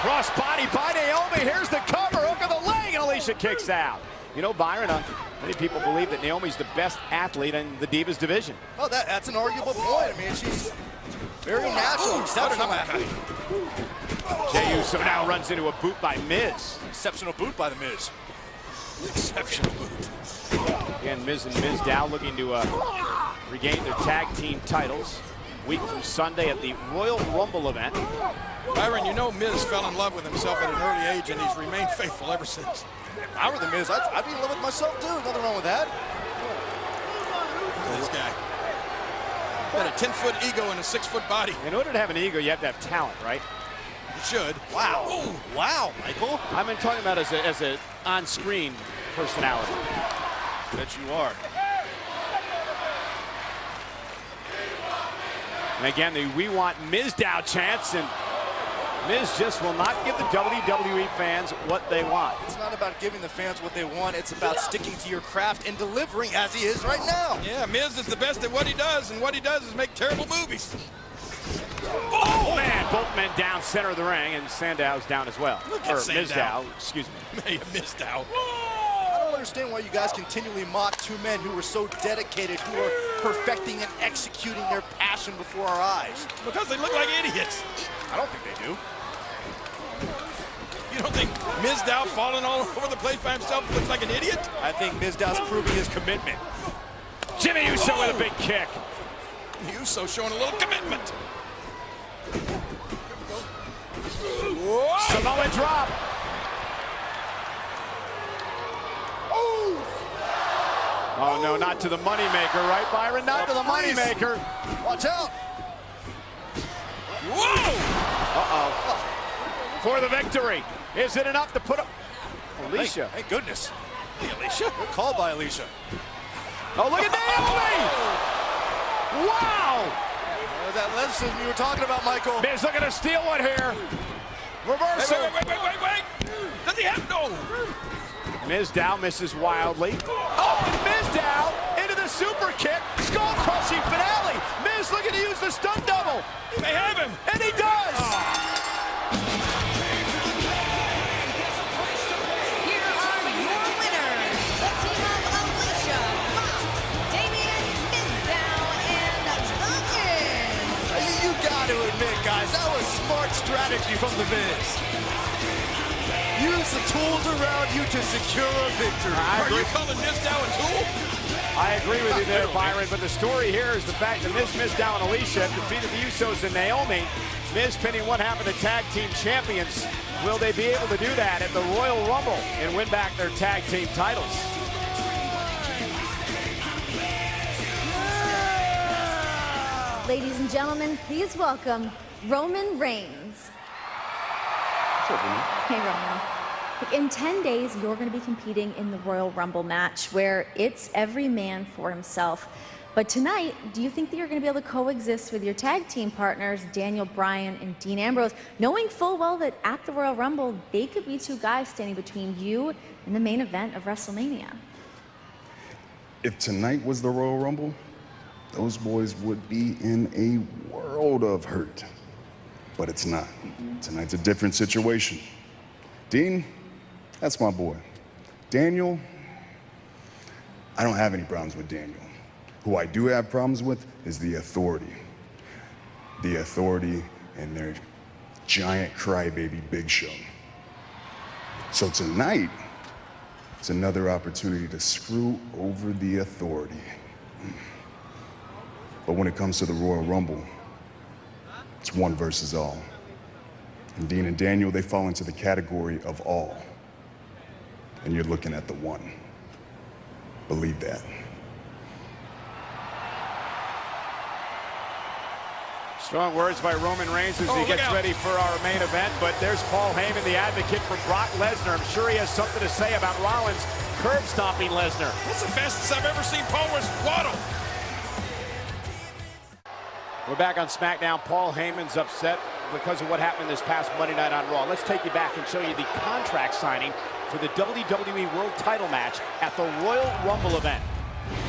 Crossbody by Naomi. Here's the cover. Hook of the leg, and Alicia kicks out. You know, Byron, many people believe that Naomi's the best athlete in the Divas division. Oh, that's an arguable point. I mean, she's very natural, exceptional athlete. Jey Uso now runs into a boot by Miz. Exceptional boot by the Miz. Exceptional boot. Again, Miz and Mizdow looking to regain their tag team titles week from Sunday at the Royal Rumble event. Byron, you know Miz fell in love with himself at an early age, and he's remained faithful ever since. If I were the Miz, I'd be in love with myself too. Nothing wrong with that. This guy got a 10-foot ego and a 6-foot body. In order to have an ego, you have to have talent, right? You should. Wow. Ooh. Wow, Michael. I've been talking about as a on-screen personality. Bet you are. And again, the "We Want Mizdow" chants, and Miz just will not give the WWE fans what they want. It's not about giving the fans what they want. It's about sticking to your craft and delivering as he is right now. Yeah, Miz is the best at what he does, and what he does is make terrible movies. Oh, man, both men down center of the ring, and Sandow's down as well. Look at Mizdow, excuse me. Hey, Mizdow. I don't understand why you guys continually mock two men who were so dedicated, who are perfecting and executing their passion before our eyes. Because they look like idiots. I don't think they do. You don't think Mizdow falling all over the place by himself looks like an idiot? I think Mizdow's proving his commitment. Jimmy Uso with a big kick. Uso showing a little commitment. Whoa. Samoa drop. Oh, no, not to the moneymaker, right, Byron? Not to the moneymaker. Watch out. Whoa! Uh-oh. For the victory. Is it enough to put up? Alicia. Thank goodness. Hey, Alicia. Good call by Alicia. Oh, look at Naomi! Wow! That athleticism you were talking about, Michael. Miz looking to steal one here. Reversal. Wait. Does he have no? Mizdow misses wildly. Oh, Mizdow into the super kick. Skull-crushing finale. Miz looking to use the stun double. He may have him. And he does. Here are your winners. The team of Alicia, Fox, Damien, Mizdow, and Tuckins. You got to admit, guys, that was smart strategy from the Miz. Use the tools around you to secure a victory. Are you calling Mizdow a tool? I agree with you there, Byron, but the story here is the fact that Miz, Mizdow, and Alicia have defeated the Usos and Naomi. Miz pinning one half of the tag team champions. Will they be able to do that at the Royal Rumble and win back their tag team titles? Ladies and gentlemen, please welcome Roman Reigns. Hey, Roman. In 10 days, you're going to be competing in the Royal Rumble match where it's every man for himself. But tonight, do you think that you're going to be able to coexist with your tag team partners, Daniel Bryan and Dean Ambrose, knowing full well that at the Royal Rumble, they could be two guys standing between you and the main event of WrestleMania? If tonight was the Royal Rumble, those boys would be in a world of hurt. But it's not. Tonight's a different situation. Dean, that's my boy. Daniel, I don't have any problems with Daniel. Who I do have problems with is the Authority. The Authority and their giant crybaby Big Show. So tonight, it's another opportunity to screw over the Authority. But when it comes to the Royal Rumble, it's one versus all. And Dean and Daniel, they fall into the category of all. And you're looking at the one. Believe that. Strong words by Roman Reigns as he gets ready for our main event. But there's Paul Heyman, the advocate for Brock Lesnar. I'm sure he has something to say about Rollins curb-stomping Lesnar. That's the fastest I've ever seen Paul was waddle. We're back on SmackDown. Paul Heyman's upset because of what happened this past Monday night on Raw. Let's take you back and show you the contract signing for the WWE World Title match at the Royal Rumble event.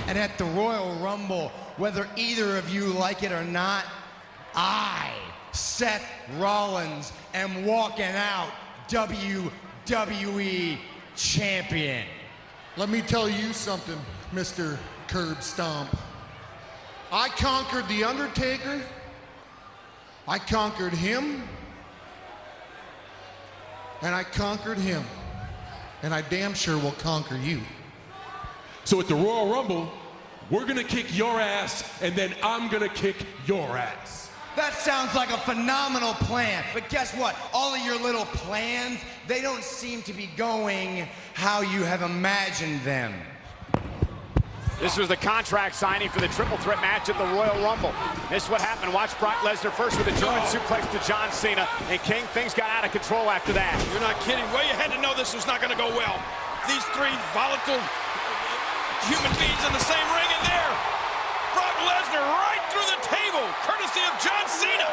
And at the Royal Rumble, whether either of you like it or not, I, Seth Rollins am walking out WWE champion. Let me tell you something, Mr. Curb Stomp. I conquered The Undertaker. I conquered him. And I conquered him. And I damn sure will conquer you. So at the Royal Rumble, we're gonna kick your ass, and then I'm gonna kick your ass. That sounds like a phenomenal plan. But guess what? All of your little plans, they don't seem to be going how you have imagined them. This was the contract signing for the triple threat match at the Royal Rumble. This is what happened. Watch Brock Lesnar first with a German suplex to John Cena. And King, things got out of control after that. You're not kidding. Well, you had to know this was not going to go well. These three volatile human beings in the same ring, and there, Brock Lesnar right through the table, courtesy of John Cena.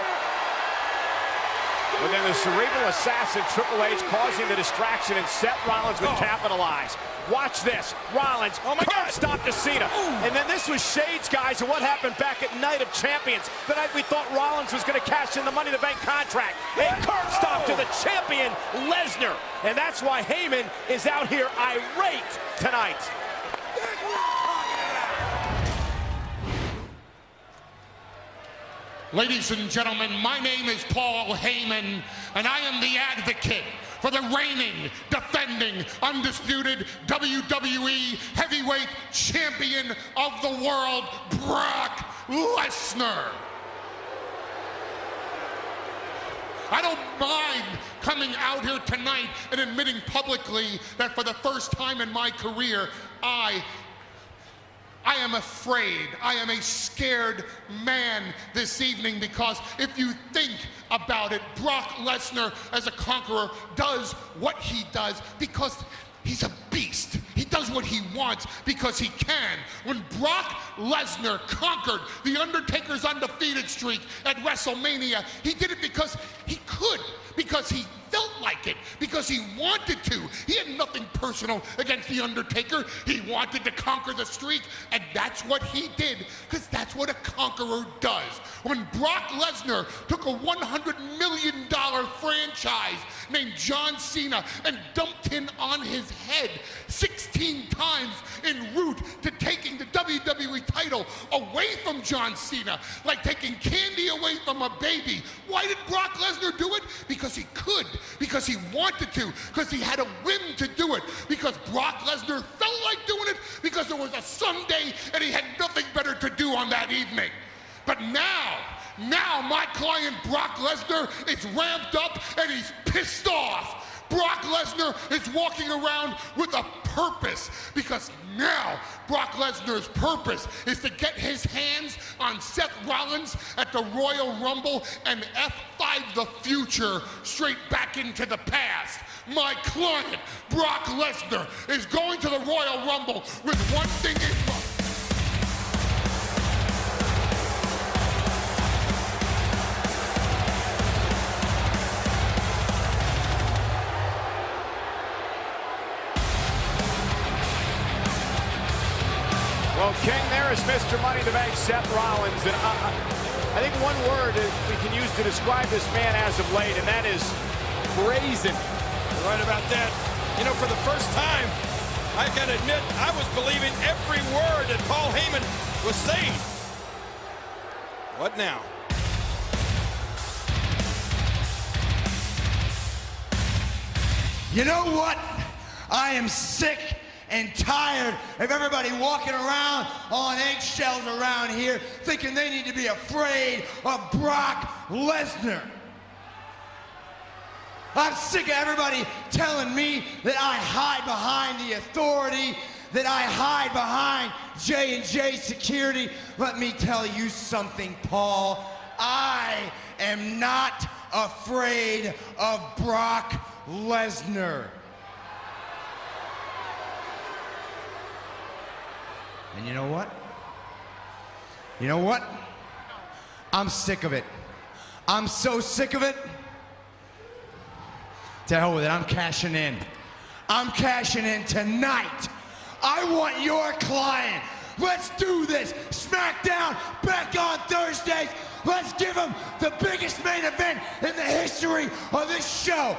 But then the cerebral assassin Triple H causing the distraction, and Seth Rollins would capitalize. Watch this. Rollins, stop to Cena. And then this was shades, guys, of what happened back at Night of Champions. The night we thought Rollins was going to cash in the Money in the Bank contract. A curb stop to the champion, Lesnar. And that's why Heyman is out here irate tonight. Ladies and gentlemen, my name is Paul Heyman, and I am the advocate for the reigning, defending, undisputed WWE Heavyweight Champion of the world, Brock Lesnar. I don't mind coming out here tonight and admitting publicly that for the first time in my career, I am afraid. I am a scared man this evening, because if you think about it, Brock Lesnar as a conqueror does what he does because he's a beast. He does what he wants because he can. When Brock Lesnar conquered The Undertaker's undefeated streak at WrestleMania, he did it because he could, because he felt like it, because he wanted to. He had nothing personal against The Undertaker. He wanted to conquer the streak, and that's what he did, because that's what a conqueror does. When Brock Lesnar took a $100 million franchise named John Cena and dumped him on his head 16 times en route to taking the WWE title away from John Cena, like taking candy away from a baby. Why did Brock Lesnar do it? Because he could, because he wanted to, because he had a whim to do it, because Brock Lesnar felt like doing it, because it was a Sunday and he had nothing better to do on that evening. But now my client Brock Lesnar is ramped up and he's pissed off. Brock Lesnar is walking around with a purpose, because now Brock Lesnar's purpose is to get his hands on Seth Rollins at the Royal Rumble and F5 the future straight back into the past. My client, Brock Lesnar, is going to the Royal Rumble with one thing in mind. Well, King, there is Mr. Money in the Bank, Seth Rollins. And I think one word we can use to describe this man as of late, and that is brazen. You're right about that. You know, for the first time, I got to admit, I was believing every word that Paul Heyman was saying. What now? You know what? I am sick and tired of everybody walking around on eggshells around here thinking they need to be afraid of Brock Lesnar. I'm sick of everybody telling me that I hide behind the authority, that I hide behind J&J Security. Let me tell you something, Paul. I am not afraid of Brock Lesnar. And you know what? You know what? I'm sick of it. I'm so sick of it. To hell with it, I'm cashing in. I'm cashing in tonight. I want your client. Let's do this. Smackdown back on Thursdays. Let's give him the biggest main event in the history of this show.